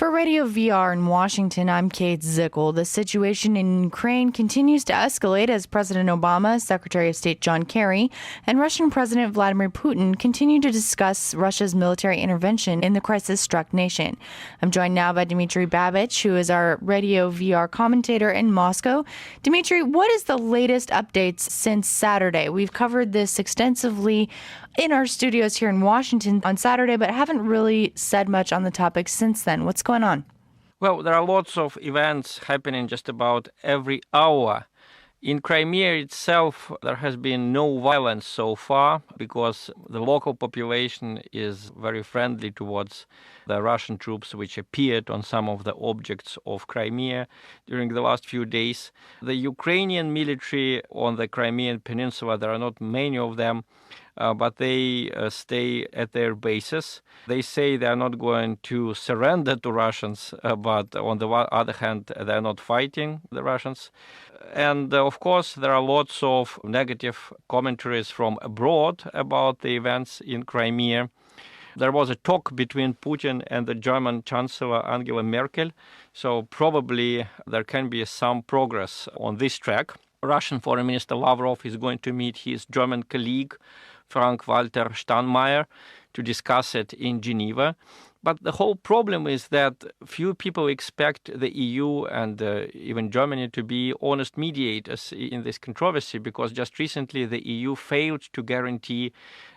For Radio VR in Washington, I'm Kate Zickel. The situation in Ukraine continues to escalate as President Obama, Secretary of State John Kerry, and Russian President Vladimir Putin continue to discuss Russia's military intervention in the crisis-struck nation. I'm joined now by Dmitry Babich, who is our Radio VR commentator in Moscow. Dmitry, what is the latest updates since Saturday? We've covered this extensively in our studios here in Washington on Saturday, but haven't really said much on the topic since then. What's going on? Well, there are lots of events happening just about every hour. In Crimea itself, there has been no violence so far because the local population is very friendly towards the Russian troops which appeared on some of the objects of Crimea during the last few days. The Ukrainian military on the Crimean Peninsula, there are not many of them, but they stay at their bases. They say they are not going to surrender to Russians, but on the other hand, they are not fighting the Russians. And of course, there are lots of negative commentaries from abroad about the events in Crimea. There was a talk between Putin and the German Chancellor Angela Merkel, so probably there can be some progress on this track. Russian Foreign Minister Lavrov is going to meet his German colleague Frank-Walter Steinmeier to discuss it in Geneva. But the whole problem is that few people expect the EU and even Germany to be honest mediators in this controversy, because just recently the EU failed to guarantee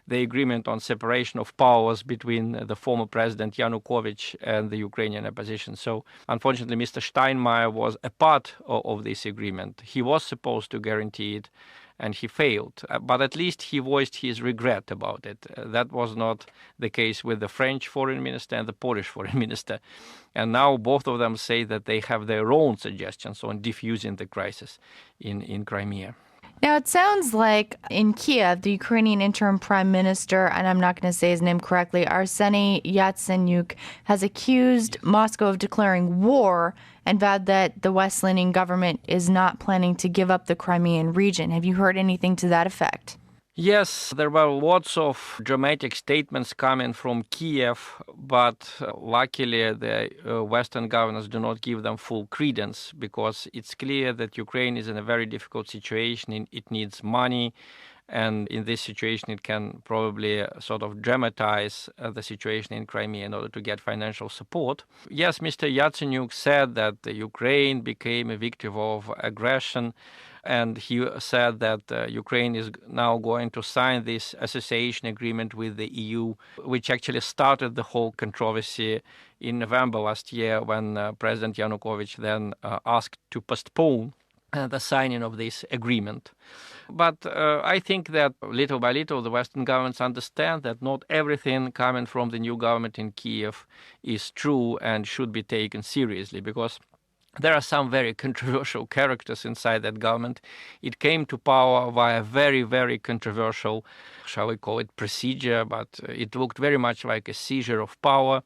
the agreement on separation of powers between the former President Yanukovych and the Ukrainian opposition. So unfortunately, Mr. Steinmeier was a part of this agreement. He was supposed to guarantee it, and he failed. But at least he voiced his regret about it. That was not the case with the French foreign minister and the Polish foreign minister. And now both of them say that they have their own suggestions on diffusing the crisis in Crimea. Now, it sounds like in Kiev, the Ukrainian interim prime minister, and I'm not going to say his name correctly, Arseniy Yatsenyuk, has accused Moscow of declaring war and vowed that the West-leaning government is not planning to give up the Crimean region. Have you heard anything to that effect? Yes, there were lots of dramatic statements coming from Kiev, but luckily the Western governments do not give them full credence, because it's clear that Ukraine is in a very difficult situation. It needs money, and in this situation it can probably sort of dramatize the situation in Crimea in order to get financial support. Yes, Mr. Yatsenyuk said that Ukraine became a victim of aggression, and he said that Ukraine is now going to sign this association agreement with the EU, which actually started the whole controversy in November last year when President Yanukovych then asked to postpone the signing of this agreement. But I think that little by little the Western governments understand that not everything coming from the new government in Kiev is true and should be taken seriously, because there are some very controversial characters inside that government. It came to power via very, very controversial, shall we call it, procedure, but it looked very much like a seizure of power.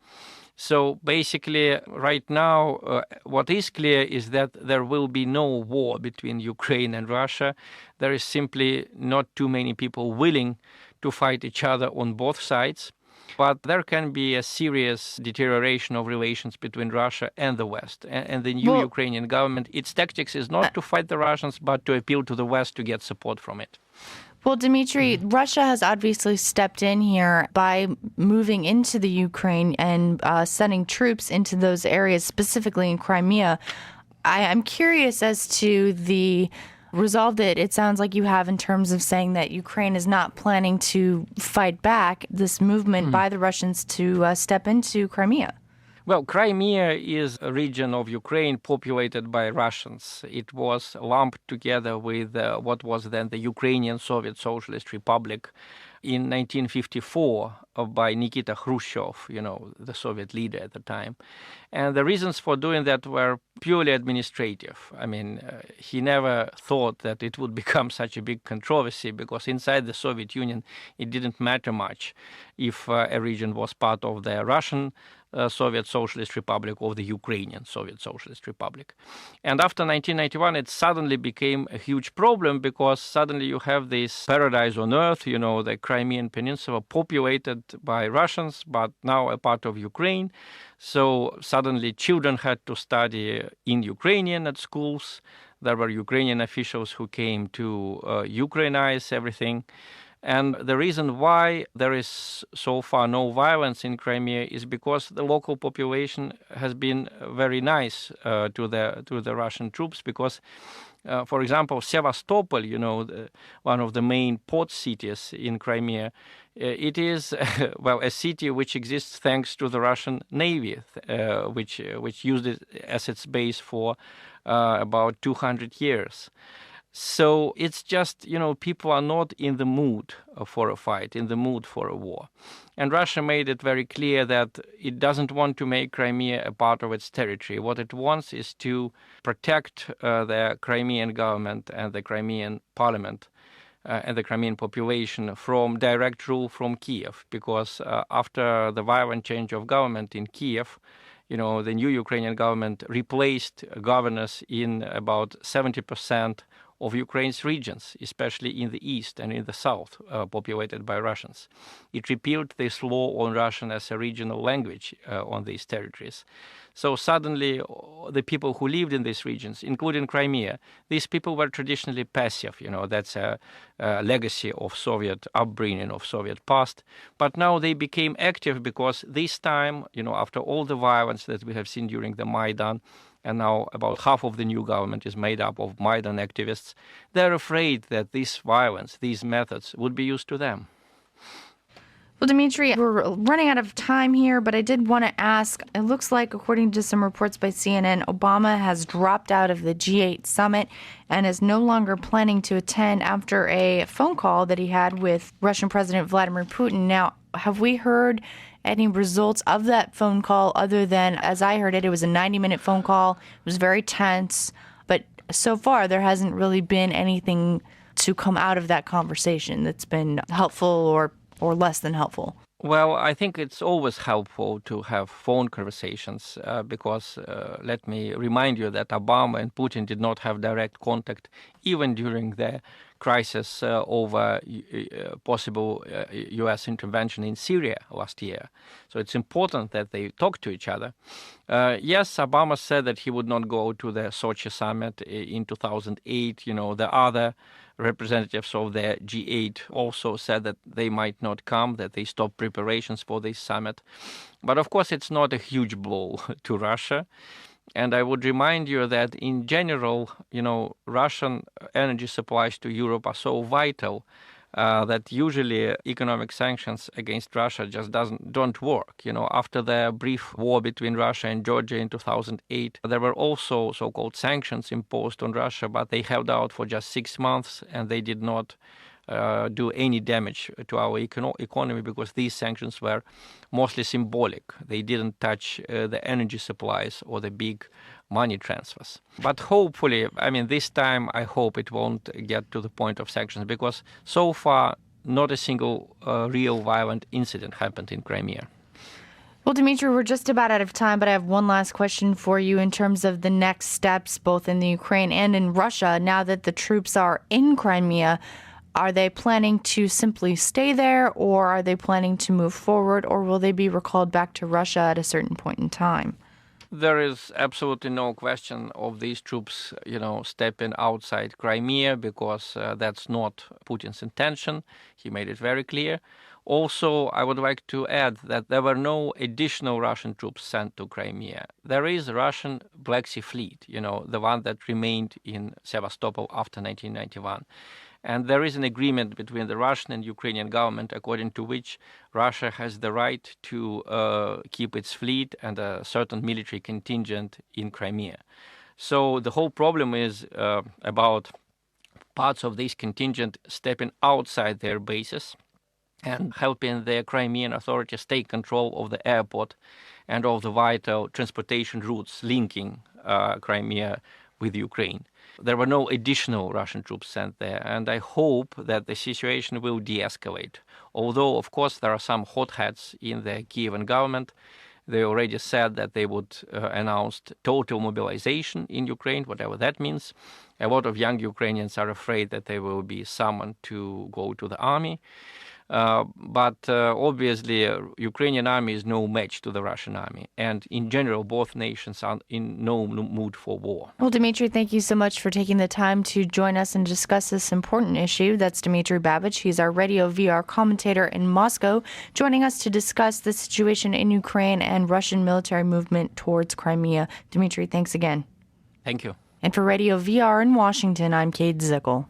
So basically, right now, what is clear is that there will be no war between Ukraine and Russia. There is simply not too many people willing to fight each other on both sides. But there can be a serious deterioration of relations between Russia and the West. And the new Ukrainian government, its tactics is not to fight the Russians, but to appeal to the West to get support from it. Well, Dmitry, Russia has obviously stepped in here by moving into the Ukraine and sending troops into those areas, specifically in Crimea. I'm curious as to the resolve that it sounds like you have in terms of saying that Ukraine is not planning to fight back this movement by the Russians to step into Crimea. Well, Crimea is a region of Ukraine populated by Russians. It was lumped together with what was then the Ukrainian Soviet Socialist Republic in 1954 by Nikita Khrushchev, the Soviet leader at the time. And the reasons for doing that were purely administrative. I mean, he never thought that it would become such a big controversy, because inside the Soviet Union, it didn't matter much if a region was part of the Russian Soviet Socialist Republic or the Ukrainian Soviet Socialist Republic. And after 1991, it suddenly became a huge problem because suddenly you have this paradise on earth, the Crimean Peninsula populated by Russians, but now a part of Ukraine. So suddenly children had to study in Ukrainian at schools. There were Ukrainian officials who came to Ukrainize everything. And the reason why there is so far no violence in Crimea is because the local population has been very nice to the Russian troops. Because, for example, Sevastopol, one of the main port cities in Crimea, it is a city which exists thanks to the Russian Navy, which used it as its base for about 200 years. So it's just, people are not in the mood for a fight, in the mood for a war. And Russia made it very clear that it doesn't want to make Crimea a part of its territory. What it wants is to protect the Crimean government and the Crimean parliament and the Crimean population from direct rule from Kiev. Because after the violent change of government in Kiev, the new Ukrainian government replaced governors in about 70% of Ukraine's regions, especially in the east and in the south, populated by Russians. It repealed this law on Russian as a regional language on these territories. So suddenly, the people who lived in these regions, including Crimea, these people were traditionally passive. That's a legacy of Soviet upbringing, of Soviet past. But now they became active because this time, after all the violence that we have seen during the Maidan, and now about half of the new government is made up of Maidan activists, they're afraid that this violence, these methods, would be used to them. Well, Dmitry, we're running out of time here, but I did want to ask, it looks like, according to some reports by CNN, Obama has dropped out of the G8 summit and is no longer planning to attend after a phone call that he had with Russian President Vladimir Putin. Now, have we heard any results of that phone call other than, as I heard it, it was a 90-minute phone call. It was very tense. But so far, there hasn't really been anything to come out of that conversation that's been helpful or less than helpful. Well, I think it's always helpful to have phone conversations because let me remind you that Obama and Putin did not have direct contact even during the crisis over possible U.S. intervention in Syria last year. So it's important that they talk to each other. Yes, Obama said that he would not go to the Sochi summit in 2008. The other representatives of the G8 also said that they might not come, that they stopped preparations for this summit. But of course, it's not a huge blow to Russia. And I would remind you that in general, Russian energy supplies to Europe are so vital that usually economic sanctions against Russia just don't work. After the brief war between Russia and Georgia in 2008, there were also so-called sanctions imposed on Russia, but they held out for just 6 months and they did not do any damage to our economy because these sanctions were mostly symbolic. They didn't touch the energy supplies or the big money transfers. But hopefully, this time I hope it won't get to the point of sanctions because so far not a single real violent incident happened in Crimea. Well, Dmitry, we're just about out of time, but I have one last question for you in terms of the next steps, both in the Ukraine and in Russia. Now that the troops are in Crimea, are they planning to simply stay there, or are they planning to move forward, or will they be recalled back to Russia at a certain point in time? There is absolutely no question of these troops, stepping outside Crimea because that's not Putin's intention. He made it very clear. Also, I would like to add that there were no additional Russian troops sent to Crimea. There is a Russian Black Sea Fleet, the one that remained in Sevastopol after 1991. And there is an agreement between the Russian and Ukrainian government according to which Russia has the right to keep its fleet and a certain military contingent in Crimea. So the whole problem is about parts of this contingent stepping outside their bases and helping the Crimean authorities take control of the airport and of the vital transportation routes linking Crimea with Ukraine. There were no additional Russian troops sent there, and I hope that the situation will de-escalate. Although, of course, there are some hotheads in the Kievan government They already said that they would announce total mobilization in Ukraine, whatever that means. A lot of young Ukrainians are afraid that they will be summoned to go to the army. But obviously, Ukrainian army is no match to the Russian army. And in general, both nations are in no mood for war. Well, Dmitry, thank you so much for taking the time to join us and discuss this important issue. That's Dmitry Babich. He's our Radio VR commentator in Moscow, joining us to discuss the situation in Ukraine and Russian military movement towards Crimea. Dmitry, thanks again. Thank you. And for Radio VR in Washington, I'm Kate Zickel.